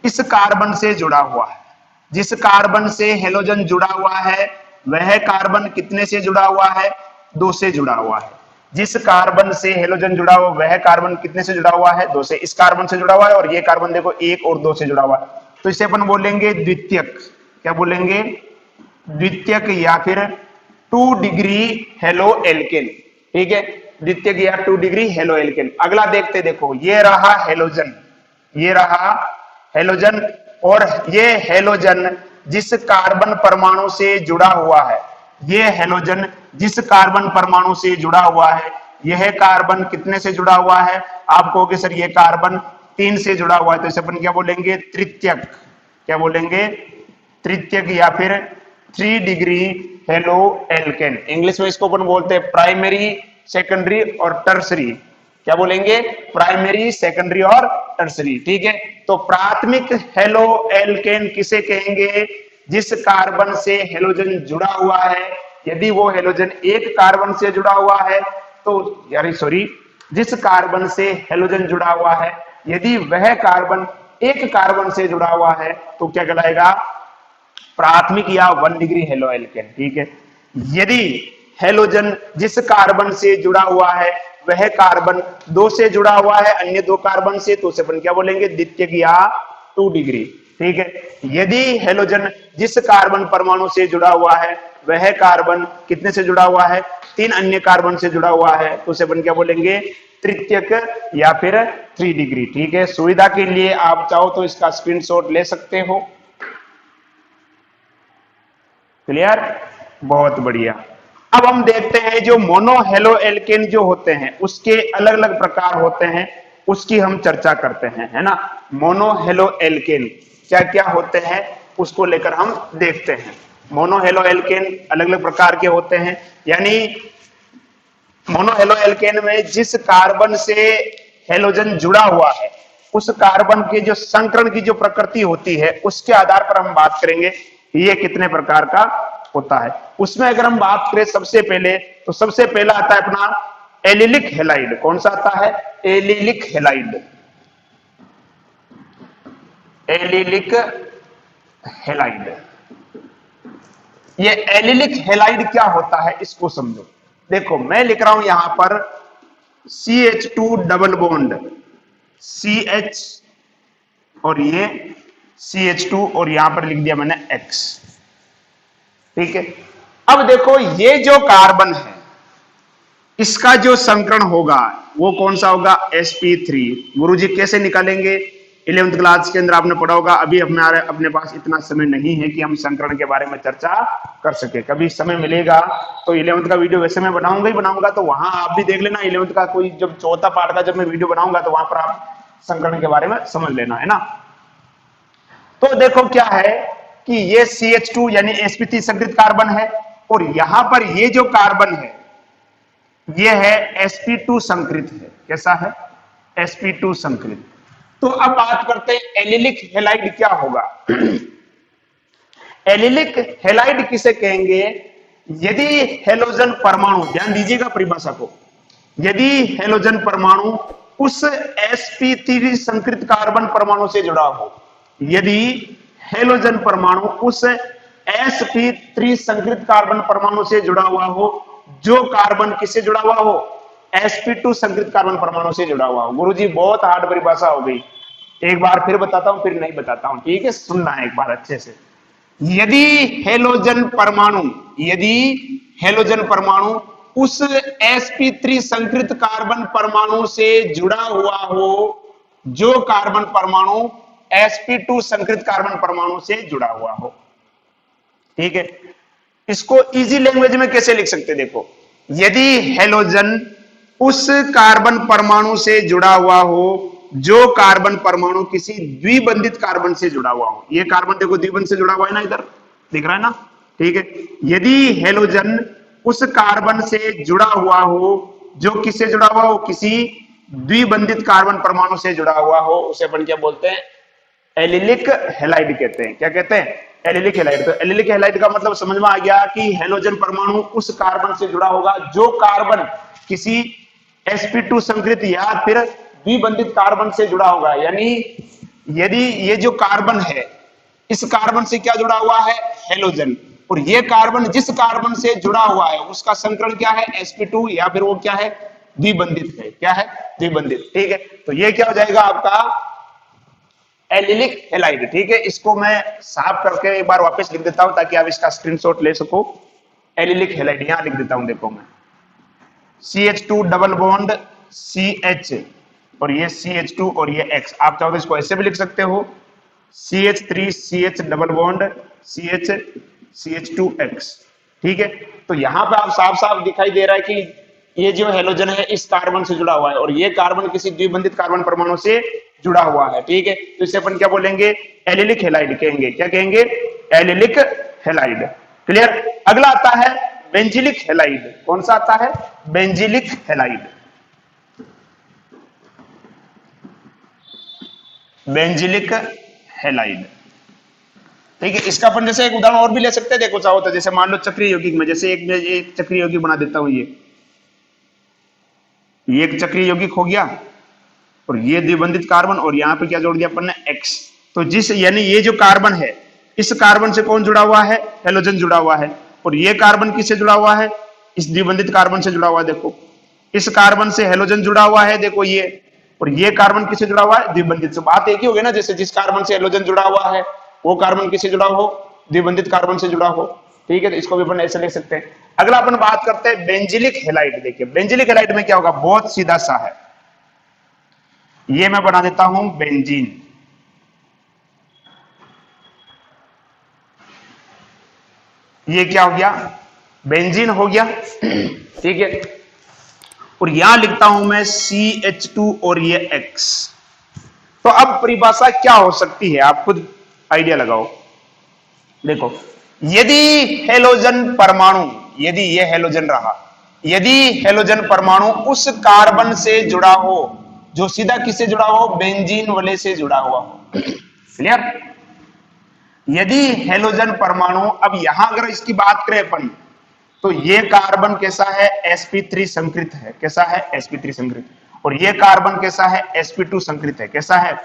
इस कार्बन से जुड़ा हुआ है। जिस कार्बन से हेलोजन जुड़ा हुआ है, वह कार्बन कितने से जुड़ा हुआ है, दो से जुड़ा हुआ है। जिस कार्बन से हेलोजन जुड़ा हुआ, वह कार्बन कितने से जुड़ा हुआ है, दो से। इस कार्बन से जुड़ा हुआ है और ये कार्बन देखो एक और दो से जुड़ा हुआ है, तो इसे अपन बोलेंगे द्वितीयक। क्या बोलेंगे, द्वितीयक या फिर 2 डिग्री हेलो एल्केन। ठीक है, द्वितीयक या 2 डिग्री हेलो एल्केन। अगला देखते, देखो ये रहा हेलोजन, ये रहा हेलोजन। और ये हेलोजन जिस कार्बन परमाणु से जुड़ा हुआ है, ये हेलोजन जिस कार्बन परमाणु से जुड़ा हुआ है, यह कार्बन कितने से जुड़ा हुआ है, आप कहोगे सर ये कार्बन 3 से जुड़ा हुआ है, तो इसे अपन क्या बोलेंगे, तृतीयक। क्या बोलेंगे, तृतीयक या फिर 3 डिग्री हेलो एल्केन। इंग्लिश में इसको अपन बोलते हैं प्राइमरी, सेकेंडरी और टर्सरी। क्या बोलेंगे, प्राइमरी, सेकेंडरी और टर्सरी। ठीक है, तो प्राथमिक हेलो एल्केन किसे कहेंगे, जिस कार्बन से हेलोजन जुड़ा हुआ है, यदि वो हेलोजन एक कार्बन से जुड़ा हुआ है तो, यानी सॉरी, जिस कार्बन से हेलोजन जुड़ा हुआ है, यदि वह कार्बन एक कार्बन से जुड़ा हुआ है तो क्या कहलाएगा, प्राथमिक या 1 डिग्री हेलो एल्केन। ठीक है, यदि हेलोजन जिस कार्बन से जुड़ा हुआ है वह कार्बन 2 से जुड़ा हुआ है अन्य 2 कार्बन से, तो उसे अपन क्या बोलेंगे, द्वितीयक या 2 डिग्री। ठीक है। यदि हेलोजन जिस कार्बन परमाणु से जुड़ा हुआ है वह कार्बन कितने से जुड़ा हुआ है, 3 अन्य कार्बन से जुड़ा हुआ है, तो उसे अपन क्या बोलेंगे, तृतीयक या फिर 3 डिग्री। ठीक है। सुविधा के लिए आप चाहो तो इसका स्क्रीनशॉट ले सकते हो। क्लियर, बहुत बढ़िया। अब हम देखते हैं जो मोनो हेलो एल्केन जो होते हैं उसके अलग अलग प्रकार होते हैं, उसकी हम चर्चा करते हैं, है ना। मोनो हेलो एल्केन क्या क्या होते हैं उसको लेकर हम देखते हैं। मोनो हेलो एल्केन अलग अलग प्रकार के होते हैं, यानी मोनो हेलो एल्केन में जिस कार्बन से हेलोजन जुड़ा हुआ है उस कार्बन के जो संकरण की जो प्रकृति होती है उसके आधार पर हम बात करेंगे ये कितने प्रकार का होता है। उसमें अगर हम बात करें सबसे पहले, तो सबसे पहला आता है अपना एलिलिक हेलाइड। कौन सा आता है, एलिलिक हेलाइड। Allylic halide. ये एलिलिक हेलाइड क्या होता है इसको समझो। देखो मैं लिख रहा हूं यहां पर CH2 डबल बॉन्ड CH और ये CH2 और यहां पर लिख दिया मैंने X। ठीक है। अब देखो ये जो कार्बन है इसका जो संकरण होगा वो कौन सा होगा, sp3। गुरुजी कैसे निकालेंगे, 11th क्लास के अंदर आपने पढ़ा होगा। अभी अपने पास इतना समय नहीं है कि हम संकरण के बारे में चर्चा कर सके। कभी समय मिलेगा तो 11th का वीडियो वैसे मैं बनाऊंगा ही बनाऊंगा, तो वहां आप भी देख लेना। 11th का कोई जब चौथा पार्ट का जब मैं वीडियो बनाऊंगा तो वहां पर आप संकरण के बारे में समझ लेना, है ना। तो देखो क्या है कि ये CH2 यानी sp3 संकरित कार्बन है और यहां पर ये जो कार्बन है ये है sp2 संकरित है। कैसा है, sp2 संकरित। तो अब बात करते हैं एलिलिक हेलाइड क्या होगा। एलिलिक हेलाइड किसे कहेंगे, यदि हेलोजन परमाणु, ध्यान दीजिएगा परिभाषा को, यदि हेलोजन परमाणु उस sp3 संकरित कार्बन परमाणु से जुड़ा हो, यदि हेलोजन परमाणु उस sp3 संकरित कार्बन परमाणु से जुड़ा हुआ हो, जो कार्बन किससे जुड़ा हुआ हो, sp2 संकरित कार्बन परमाणु से जुड़ा हुआ हो। गुरुजी बहुत हार्ड परिभाषा हो गई, एक बार फिर बताता हूं, फिर नहीं बताता हूं, ठीक है, सुनना है एक बार अच्छे से। यदि हेलोजन परमाणु, यदि हेलोजन परमाणु उस sp3 संकरित कार्बन परमाणु से जुड़ा हुआ हो, जो कार्बन परमाणु sp2 संकरित कार्बन परमाणु से जुड़ा हुआ हो। ठीक है। इसको इजी लैंग्वेज में कैसे लिख सकते, देखो, यदि हेलोजन उस कार्बन परमाणु से जुड़ा हुआ हो जो कार्बन परमाणु किसी द्विबंधित कार्बन से जुड़ा हुआ हो। ये कार्बन देखो द्विबंध से जुड़ा हुआ है ना, इधर दिख रहा है ना। ठीक है। यदि हेलोजन उस कार्बन से जुड़ा हुआ हो जो किससे जुड़ा हुआ हो, किसी द्विबंधित कार्बन परमाणु से जुड़ा हुआ हो, उसे अपन क्या बोलते हैं, एलिलिक हेलाइड कहते हैं। क्या कहते हैं, एलिलिक हेलाइड। तो एलिलिक हेलाइड का मतलब समझ में आ गया कि हेलोजन परमाणु उस कार्बन से जुड़ा होगा जो कार्बन किसी sp2 संकरित या फिर द्विबंधित कार्बन से जुड़ा होगा। यानी यदि ये जो कार्बन है इस कार्बन से क्या जुड़ा हुआ है, हेलोजन, और ये कार्बन जिस कार्बन से जुड़ा हुआ है उसका संकरण क्या है, sp2, या फिर वो क्या है, द्विबंधित है। क्या है, द्विबंधित। ठीक है। तो ये क्या हो जाएगा आपका एलिलिक हेलाइड। ठीक है। इसको मैं साफ करके एक बार वापस लिख देता हूं ताकि आप इसका स्क्रीनशॉट ले सको। एलिलिक हेलाइड यहां लिख देता हूं, देखो मैं CH2 डबल बॉन्ड CH और ये CH2 और ये X। आप चाहो तो इसको ऐसे भी लिख सकते हो, CH3 CH double bond CH CH2X। ठीक है। तो यहां पे आप साफ साफ दिखाई दे रहा है कि ये जो हेलोजन है इस कार्बन से जुड़ा हुआ है और ये कार्बन किसी द्विबंधित कार्बन परमाणु से जुड़ा हुआ है। ठीक है। तो इसे अपन क्या बोलेंगे, एलिलिक हेलाइड कहेंगे। क्या कहेंगे, एलिलिक हेलाइड। क्लियर। अगला आता है बेंजिलिक हेलाइड। कौन सा आता है, बेंजिलिक हेलाइड। Benzylic halide. ठीक है। इसका अपन जैसे एक उदाहरण और भी ले सकते हैं, देखो चाहो तो, जैसे मान लो चक्रीय यौगिक में, जैसे एक चक्रीय यौगिक बना देता हूं, ये एक चक्रीय यौगिक हो गया और ये द्विबंधित कार्बन और यहां पे क्या जोड़ दिया अपन ने, X। तो जिस यानी ये जो कार्बन है इस कार्बन से कौन जुड़ा हुआ है, हेलोजन जुड़ा हुआ है। और ये कार्बन किससे जुड़ा हुआ है, इस द्विबंधित कार्बन से जुड़ा हुआ है। देखो इस कार्बन से हेलोजन जुड़ा हुआ है, देखो ये, और ये कार्बन किससे जुड़ा हुआ है, द्विबंधित से। बात एक ही होगी ना, जैसे जिस कार्बन से हेलोजन जुड़ा हुआ है वो कार्बन किससे जुड़ा हो, द्विबंधित कार्बन से जुड़ा हो। ठीक है, तो इसको भी अपन ऐसे लिख सकते हैं। अगला अपन बात करते हैं बेंजिलिक हैलाइड। देखिए बेंजिलिक हैलाइड में क्या होगा, बहुत सीधा सा है, ये मैं बना देता हूं बेंजीन। ये क्या हो गया, बेंजीन हो गया। ठीक है, और यहां लिखता हूं मैं CH2 और ये X। तो अब परिभाषा क्या हो सकती है, आप खुद आइडिया लगाओ। देखो यदि हेलोजन परमाणु, यदि ये हेलोजन रहा, यदि हेलोजन परमाणु उस कार्बन से जुड़ा हो जो सीधा किससे जुड़ा हो, बेंजीन वाले से जुड़ा हुआ हो। क्लियर, यदि हेलोजन परमाणु, अब यहां अगर इसकी बात करें अपन, तो ये कार्बन कैसा है, sp3 संकृत है। कैसा है, sp3 संकृत। और ये कार्बन कैसा है, sp2 संकृत है। कैसा है,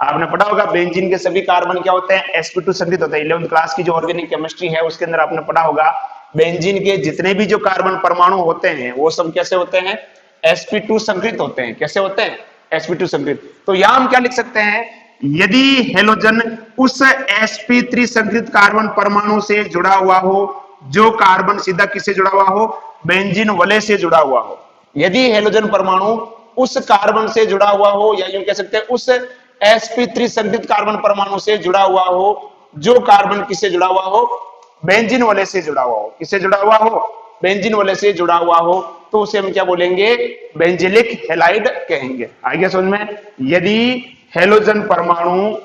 आपने पढ़ा होगा बेंजीन के सभी कार्बन क्या होते हैं, sp2 संकृत होते हैं। 11वीं क्लास की जो ऑर्गेनिक केमिस्ट्री है उसके अंदर आपने पढ़ा होगा बेंजीन के जितने भी जो कार्बन परमाणु होते हैं वो सब कैसे होते हैं, sp2 संकृत होते हैं। कैसे होते हैं, sp2 संकृत। तो यहां हम क्या लिख सकते हैं, यदि हेलोजन उस sp3 संकृत कार्बन परमाणु से जुड़ा हुआ हो जो कार्बन सीधा किससे जुड़ा हुआ हो, बेंजीन वलय से जुड़ा हुआ हो। यदि हेलोजन परमाणु उस कार्बन से जुड़ा हुआ हो, या यूं कह सकते हैं उस sp3 संकृत कार्बन परमाणु से जुड़ा हुआ हो जो कार्बन किससे जुड़ा हुआ हो, बेंजीन वलय से जुड़ा हुआ हो। किससे जुड़ा हुआ हो, बेंजीन वलय से जुड़ा हुआ हो, तो उसे हम क्या बोलेंगे, बेंजिलिक हैलाइड कहेंगे। आगे समझ में, यदि हेलोजन परमाणु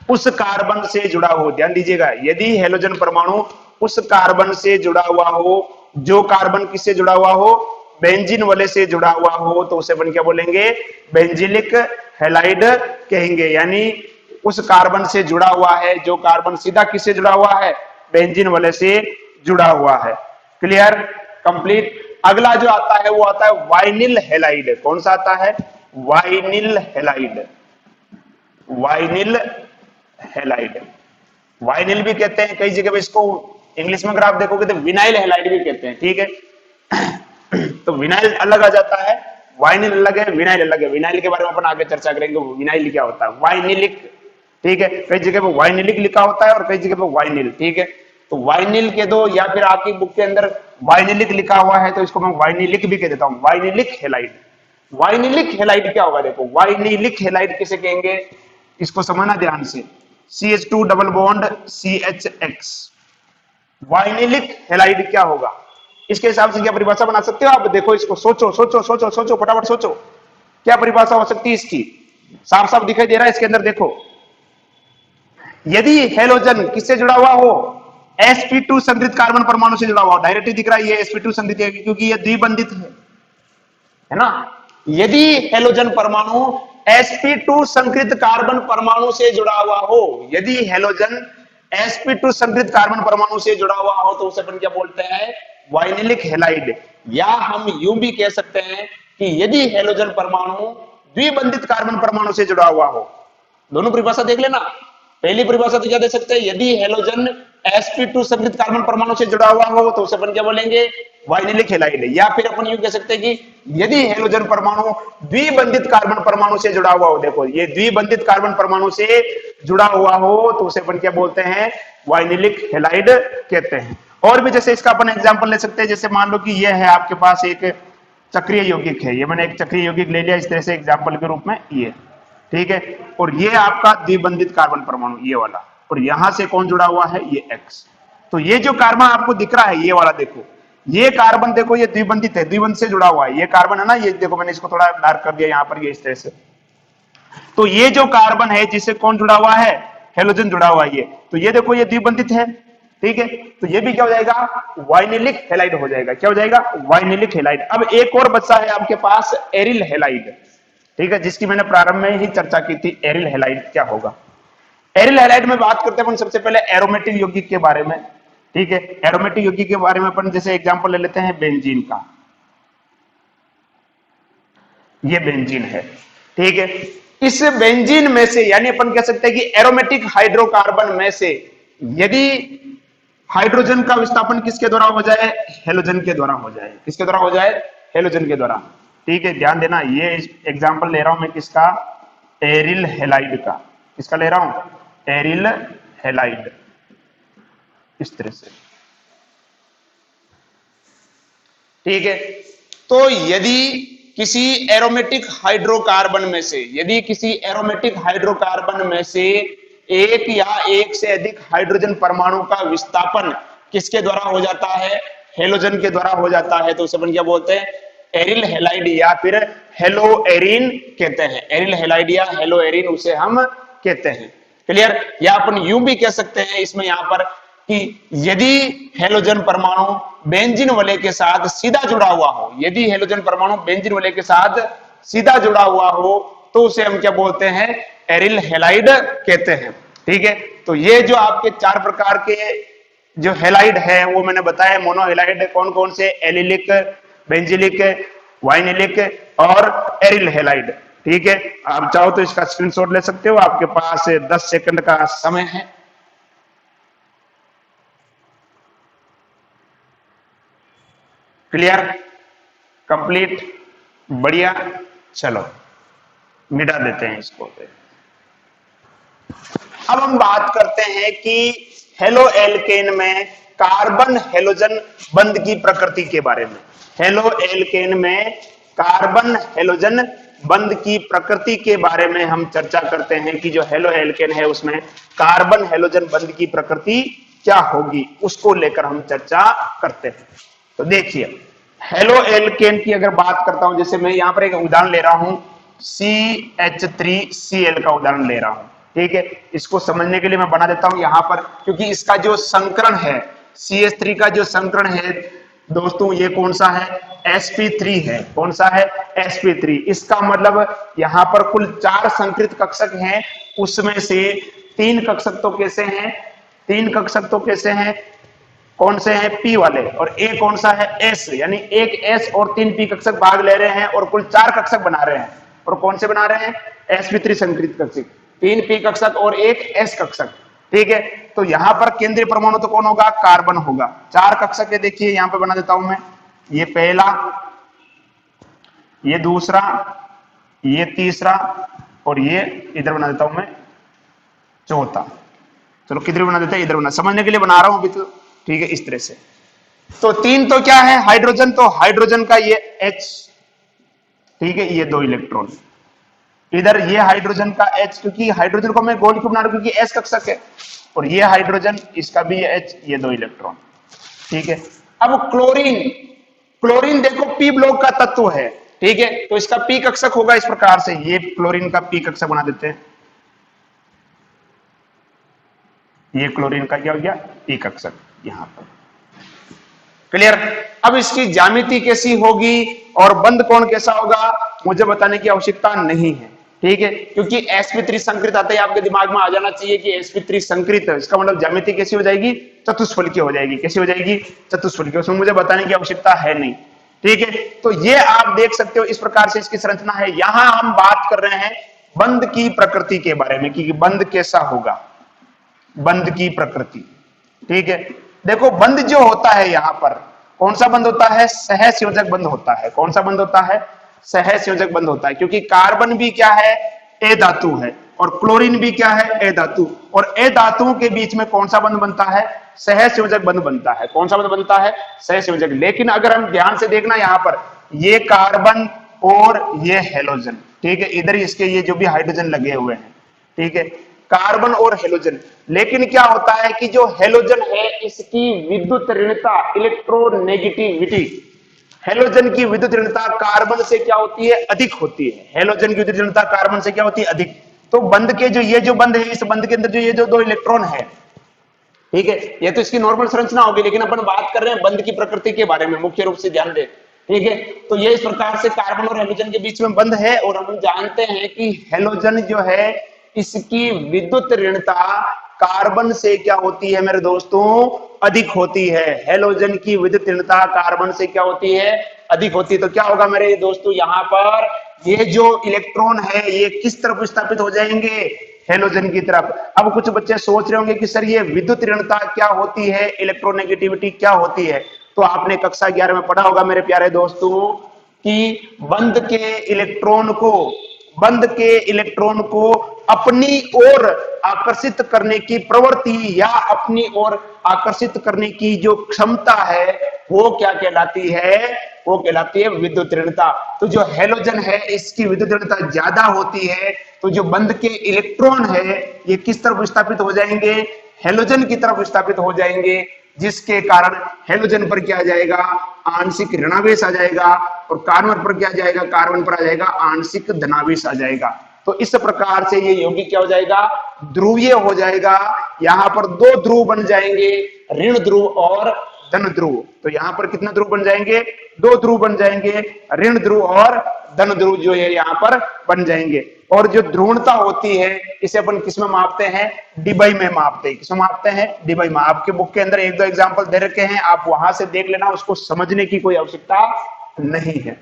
उस कार्बन से जुड़ा हो, ध्यान दीजिएगा, यदि हेलोजन परमाणु उस कार्बन से जुड़ा हुआ हो जो कार्बन किससे जुड़ा हुआ हो, बेंजीन वलय से जुड़ा हुआ हो, तो उसे अपन क्या बोलेंगे, बेंजिलिक हैलाइड कहेंगे। यानी उस कार्बन से जुड़ा हुआ है जो कार्बन सीधा किससे जुड़ा हुआ है, बेंजीन वलय से जुड़ा हुआ है। Clear, complete. अगला जो आता है वो आता है वाइनिल हैलाइड। कौन सा आता है, vinyl halide. Vinyl halide, vinyl भी कहते हैं, कई जगह पे इसको इंग्लिश में अगर आप देखोगे तो विनाइल हैलाइड भी कहते हैं। ठीक है, तो विनाइल अलग आ जाता है, वाइनिल अलग है, विनाइल अलग है। विनाइल के बारे में अपन आगे चर्चा करेंगे, विनाइल क्या होता है, वाइनिलिक। ठीक है, कई जगह पे वाइनिलिक लिखा होता है और कई जगह पे वाइनिल। ठीक है, तो वाइनिल के दो, या फिर आपकी बुक के अंदर वाइनिलिक लिखा हुआ है तो इसको मैं वाइनिलिक भी कह देता हूं, वाइनिलिक हैलाइड। वाइनिलिक हैलाइड क्या होगा, देखो वाइनिलिक हैलाइड किसे कहेंगे, इसको समझना ध्यान से, CH2 double bond CHX। Vinylic halide क्या होगा, इसके हिसाब से क्या परिभाषा बना सकते हो आप, देखो इसको सोचो सोचो सोचो सोचो, फटाफट सोचो क्या परिभाषा हो सकती है इसकी। साफ साफ दिखाई दे रहा है इसके अंदर, देखो यदि हेलोजन किससे जुड़ा हुआ हो, sp2 संकृत कार्बन परमाणु से जुड़ा हुआ हो। डायरेक्टली दिख रहा है ये sp2 संकृत है क्योंकि ये द्विबंधित है ना। यदि हेलोजन परमाणु sp2 संकृत कार्बन परमाणु से जुड़ा हुआ हो, यदि हेलोजन sp2 संकृत कार्बन परमाणु से जुड़ा हुआ हो, तो उसे अपन क्या बोलते हैं, वाइनिलिक हैलाइड। या हम यूं भी कह सकते हैं कि यदि हेलोजन परमाणु द्विबंधित कार्बन परमाणु से जुड़ा हुआ हो। दोनों परिभाषा देख लेना। पहली परिभाषा तो क्या दे सकते हैं, यदि हेलोजन sp2 संकृत कार्बन परमाणु से जुड़ा हुआ हो तो उसे अपन क्या बोलेंगे, वाइनिलिक हैलाइड। या फिर अपन यूं कह सकते हैं कि यदि हेलोजन परमाणु द्विबंधित कार्बन परमाणु से जुड़ा हुआ हो, देखो ये द्विबंधित कार्बन परमाणु से जुड़ा हुआ हो तो उसे अपन क्या बोलते हैं, वाइनिलिक हैलाइड कहते हैं। और भी जैसे इसका अपन एग्जांपल ले सकते हैं, जैसे मान लो कि ये है आपके पास एक चक्रीय यौगिक है, ये मैंने एक चक्रीय यौगिक ले लिया इस तरह से एग्जांपल के रूप में ये, ठीक है, और ये आपका द्विबंधित कार्बन परमाणु ये वाला, और यहां से कौन जुड़ा हुआ है, ये X। तो ये जो कार्बन आपको दिख रहा है ये वाला, देखो ये कार्बन, देखो ये द्विबंधित है, द्विबंध से जुड़ा हुआ है ये कार्बन है ना, ये देखो मैंने इसको थोड़ा डार्क कर दिया यहां पर, ये इस तरह से। तो ये जो कार्बन है जिससे कौन जुड़ा हुआ है, हेलोजन जुड़ा हुआ है ये, तो ये देखो ये द्विबंधित है, ठीक है, तो ये भी क्या हो जाएगा, वाइनिलिक हैलाइड हो जाएगा। क्या हो जाएगा, वाइनिलिक हैलाइड। अब एक और बच्चा है आपके पास एरिल हैलाइड, ठीक है, जिसकी मैंने प्रारंभ में ही चर्चा की थी। एरिल हैलाइड क्या होगा, एरिल हैलाइड में बात करते हैं अपन सबसे पहले एरोमेटिक यौगिक के बारे में, ठीक है। एरोमेटिक यौगिक के बारे में अपन जैसे एग्जांपल ले लेते हैं बेंजीन का, ये बेंजीन है, ठीक है। इस बेंजीन में से, यानी अपन कह सकते हैं कि एरोमेटिक हाइड्रोकार्बन में से यदि हाइड्रोजन का विस्थापन किसके द्वारा हो जाए? हेलोजन के द्वारा हो जाए। किसके द्वारा हो जाए? हेलोजन के द्वारा। ठीक है, ध्यान देना, ये एग्जांपल ले रहा हूं मैं किसका? एरिल हैलाइड का। किसका ले रहा हूं? Aryl halide. इस तरह से, ठीक है। तो यदि किसी एरोमेटिक हाइड्रोकार्बन में से, यदि किसी एरोमेटिक हाइड्रोकार्बन में से एक या एक से अधिक हाइड्रोजन परमाणु का विस्थापन किसके द्वारा हो जाता है? हेलोजन के द्वारा हो जाता है, तो उसे अपन क्या बोलते हैं? एरिल हैलाइड या फिर हेलो एरिन कहते हैं। एरिल हैलाइड या हेलो एरिन उसे हम कहते हैं। क्लियर? या अपन यूं भी कह सकते हैं इसमें यहां पर कि यदि हेलोजन परमाणु बेंजीन वलय के साथ सीधा जुड़ा हुआ हो, यदि हेलोजन परमाणु बेंजीन वलय के साथ सीधा जुड़ा हुआ हो, तो उसे हम क्या बोलते हैं? एरिल हैलाइड कहते हैं। ठीक है, तो ये जो आपके 4 प्रकार के जो हैलाइड है वो मैंने बताया। मोनोहैलाइड कौन कौन से? एलिलिक, बेंजिलिक, वाइनिलिक और एरिल हैलाइड। ठीक है, आप चाहो तो इसका स्क्रीनशॉट ले सकते हो, आपके पास 10 सेकंड का समय है। क्लियर? कंप्लीट? बढ़िया, चलो मिटा देते हैं इसको। अब हम बात करते हैं कि हेलो एल्केन में कार्बन हेलोजन बंध की प्रकृति के बारे में। हेलो एल्केन में कार्बन हेलोजन बंध की प्रकृति के बारे में हम चर्चा करते हैं कि जो हेलो एल्केन है उसमें कार्बन हेलोजन बंध की प्रकृति क्या होगी, उसको लेकर हम चर्चा करते हैं। तो देखिए, हेलो एल्केन की अगर बात करता हूं, जैसे मैं यहां पर एक उदाहरण ले रहा हूं, CH3Cl का उदाहरण ले रहा हूं। ठीक है, इसको समझने के लिए मैं बना देता हूं यहां पर, क्योंकि इसका जो संकरण है, CH3 का जो संकरण है दोस्तों, ये कौन सा है? sp3 है। कौन सा है? sp3। इसका मतलब यहां पर कुल 4 संकृत कक्षक हैं, उसमें से 3 कक्षक तो कैसे हैं? 3 कक्षक तो कैसे हैं? कौन से हैं? P वाले। और A कौन सा है? S, यानी एक S और 3 P कक्षक भाग ले रहे हैं और कुल 4 कक्षक बना रहे हैं। और कौन से बना रहे हैं? sp3 संकृत कक्षक, 3 P कक्षक और एक S कक्षक। ठीक है, तो यहां पर केंद्रीय परमाणु तो कौन होगा? कार्बन होगा। 4 कक्षक है, देखिए यहां पे बना देता हूं मैं, ये पहला, ये दूसरा, ये तीसरा और ये इधर बना देता हूं मैं चौथा। चलो किधर बना देते हैं? इधर बना, समझने के लिए बना रहा हूं अभी तो। ठीक है, इस तरह से। तो 3 तो क्या है? हाइड्रोजन। तो हाइड्रोजन का ये H, ठीक है, ये 2 इलेक्ट्रॉन। इधर ये हाइड्रोजन का H, क्योंकि हाइड्रोजन को मैं गोल क्यों बना रहा हूं? क्योंकि S कक्षक है। और ये हाइड्रोजन, इसका भी ये H, ये 2 इलेक्ट्रॉन। ठीक है, अब क्लोरीन। क्लोरीन देखो P ब्लॉक का तत्व है। ठीक है, तो इसका P कक्षक होगा इस प्रकार से, ये क्लोरीन का P कक्षक बना देते हैं। ये क्लोरीन का क्या हो गया? P कक्षक यहां पर। क्लियर? अब इसकी ज्यामिति कैसी होगी और बंध कोण कैसा होगा मुझे बताने की आवश्यकता नहीं है। ठीक है, क्योंकि sp3 संकृत आता है, आपके दिमाग में आ जाना चाहिए कि sp3 संकृत है, इसका मतलब ज्यामिति कैसी हो जाएगी? चतुष्फलकीय हो जाएगी। कैसी हो जाएगी? चतुष्फलकीय। उसमें मुझे बताने की आवश्यकता है नहीं। ठीक है, तो ये आप देख सकते हो, इस प्रकार से इसकी संरचना है। यहां हम बात कर रहे हैं बंध की प्रकृति के बारे में कि बंध कैसा होगा, बंध की प्रकृति। ठीक है, देखो बंध जो होता है यहां पर, कौन सा बंध होता है? सहसंयोजक बंध होता है। कौन सा बंध होता है? सहसंयोजक बंध होता है, क्योंकि कार्बन भी क्या है? ए धातु है, और क्लोरीन भी क्या है? ए धातु। और ए धातुओं के बीच में कौन सा बंध बनता है? सहसंयोजक बंध बनता है। कौन सा बंध बनता है? सहसंयोजक। लेकिन अगर हम ध्यान से देखना यहां पर, ये कार्बन और ये हेलोजन, ठीक है, इधर इसके ये जो भी हाइड्रोजन लगे हुए हैं, ठीक है, कार्बन और हेलोजन। लेकिन क्या होता है कि जो हेलोजन है इसकी विद्युत ऋणता, इलेक्ट्रोनेगेटिविटी, हेलोजन की विद्युत ऋणता कार्बन से क्या होती है? अधिक होती है। हेलोजन की विद्युत ऋणता कार्बन से क्या होती है? अधिक। तो बंध के जो ये जो बंध है, इस बंध के अंदर जो ये जो 2 इलेक्ट्रॉन है, ठीक है, ये तो इसकी नॉर्मल संरचना होगी, लेकिन अपन बात कर रहे हैं बंध की प्रकृति के बारे में, मुख्य रूप से ध्यान दें। ठीक है, तो ये इस प्रकार से कार्बन और हेलोजन के बीच में बंध है, और हम जानते हैं कि हेलोजन जो है इसकी विद्युत ऋणता कार्बन से क्या होती है मेरे दोस्तों? अधिक होती है। हेलोजन की विद्युत ऋणता कार्बन से क्या होती है? अधिक होती है। तो क्या होगा मेरे दोस्तों, यहां पर ये जो इलेक्ट्रॉन है ये किस तरफ विस्थापित हो जाएंगे? हेलोजन की तरफ। अब कुछ बच्चे सोच रहे होंगे कि सर ये विद्युत ऋणता क्या होती है, इलेक्ट्रोनेगेटिविटी क्या होती है। तो आपने कक्षा 11 में पढ़ा होगा मेरे प्यारे दोस्तों कि बंद के इलेक्ट्रॉन को अपनी ओर आकर्षित करने की प्रवृत्ति या अपनी ओर आकर्षित करने की जो क्षमता है वो क्या कहलाती है, वो कहलाती है विद्युत ऋणता। तो जो हेलोजन है इसकी विद्युत ऋणता ज्यादा होती है, तो जो बंद के इलेक्ट्रॉन है ये किस तरफ विस्थापित हो जाएंगे, हेलोजन की तरफ विस्थापित हो जाएंगे, जिसके कारण हेलोजन पर क्या आ जाएगा, आंशिक ऋणावेश आ जाएगा, और कार्बन पर क्या जाएगा, कार्बन पर आ जाएगा आंशिक धनावेश आ जाएगा। तो इस प्रकार से ये यौगिक क्या हो जाएगा, ध्रुवीय हो जाएगा। यहां पर दो ध्रुव बन जाएंगे, ऋण ध्रुव और धन ध्रुव। तो यहां पर कितना ध्रुव बन जाएंगे, दो ध्रुव बन जाएंगे, ऋण ध्रुव और धन ध्रुव जो है यहां पर बन जाएंगे। और जो ध्रुवणता होती है इसे अपन किसमें मापते हैं, डिबाई में मापते हैं। किसमें मापते हैं, डिबाई में। आपके बुक के अंदर एक दो एग्जांपल दे रखे हैं, आप वहां से देख लेना, उसको समझने की कोई आवश्यकता नहीं है।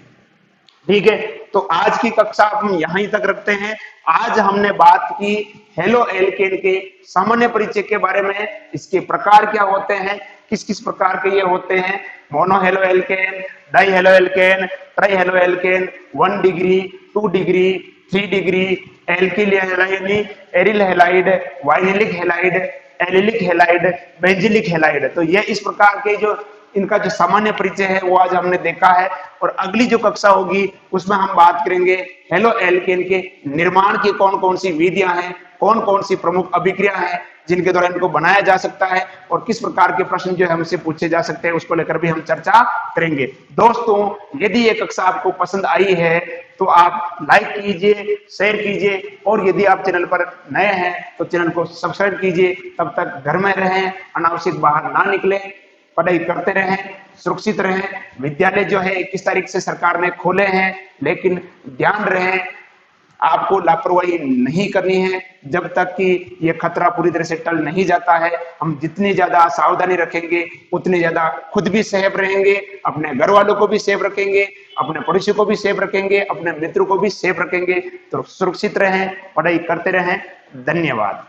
ठीक है, तो आज की कक्षा हम यहीं तक रखते हैं। आज हमने बात की हेलो एल्केन के सामान्य परिचय के बारे में, इसके प्रकार क्या होते हैं, किस किस प्रकार के ये होते हैं, mono halo alkane, die halo alkane, try halo alkane, 1 degree, 2 degree, 3 degree, alkyl halide, aryl halide, vinylic halide, allylic halide, benzylic halide. तो ये इस प्रकार के जो इनका जो सामान्य परिचय है वो आज हमने देखा है। और अगली जो कक्षा होगी उसमें हम बात करेंगे हेलो एल्केन के निर्माण की कौन कौन सी विधियां हैं, कौन कौन सी प्रमुख अभिक्रिया हैं जिनके द्वारा इनको बनाया जा सकता है, और किस प्रकार के प्रश्न जो है हमसे पूछे जा सकते हैं, उसको लेकर भी हम चर्चा करेंगे। दोस्तों यदि ये कक्षा आपको पसंद आई है तो आप लाइक कीजिए, शेयर कीजिए, और यदि आप चैनल पर नए हैं तो चैनल को सब्सक्राइब कीजिए। तब तक घर में रहें, अनावश्यक बाहर ना निकले, पढ़ाई करते रहें, सुरक्षित रहें। विद्यालय जो है 21 तारीख से सरकार ने खोले हैं, लेकिन ध्यान रहे आपको लापरवाही नहीं करनी है जब तक कि ये खतरा पूरी तरह से टल नहीं जाता है। हम जितनी ज्यादा सावधानी रखेंगे उतनी ज्यादा खुद भी सेफ रहेंगे, अपने घर वालों को भी सेफ रखेंगे, अपने पड़ोसी को भी सेफ रखेंगे, अपने मित्रों को भी सेफ रखेंगे। तो सुरक्षित रहें, पढ़ाई करते रहें। धन्यवाद।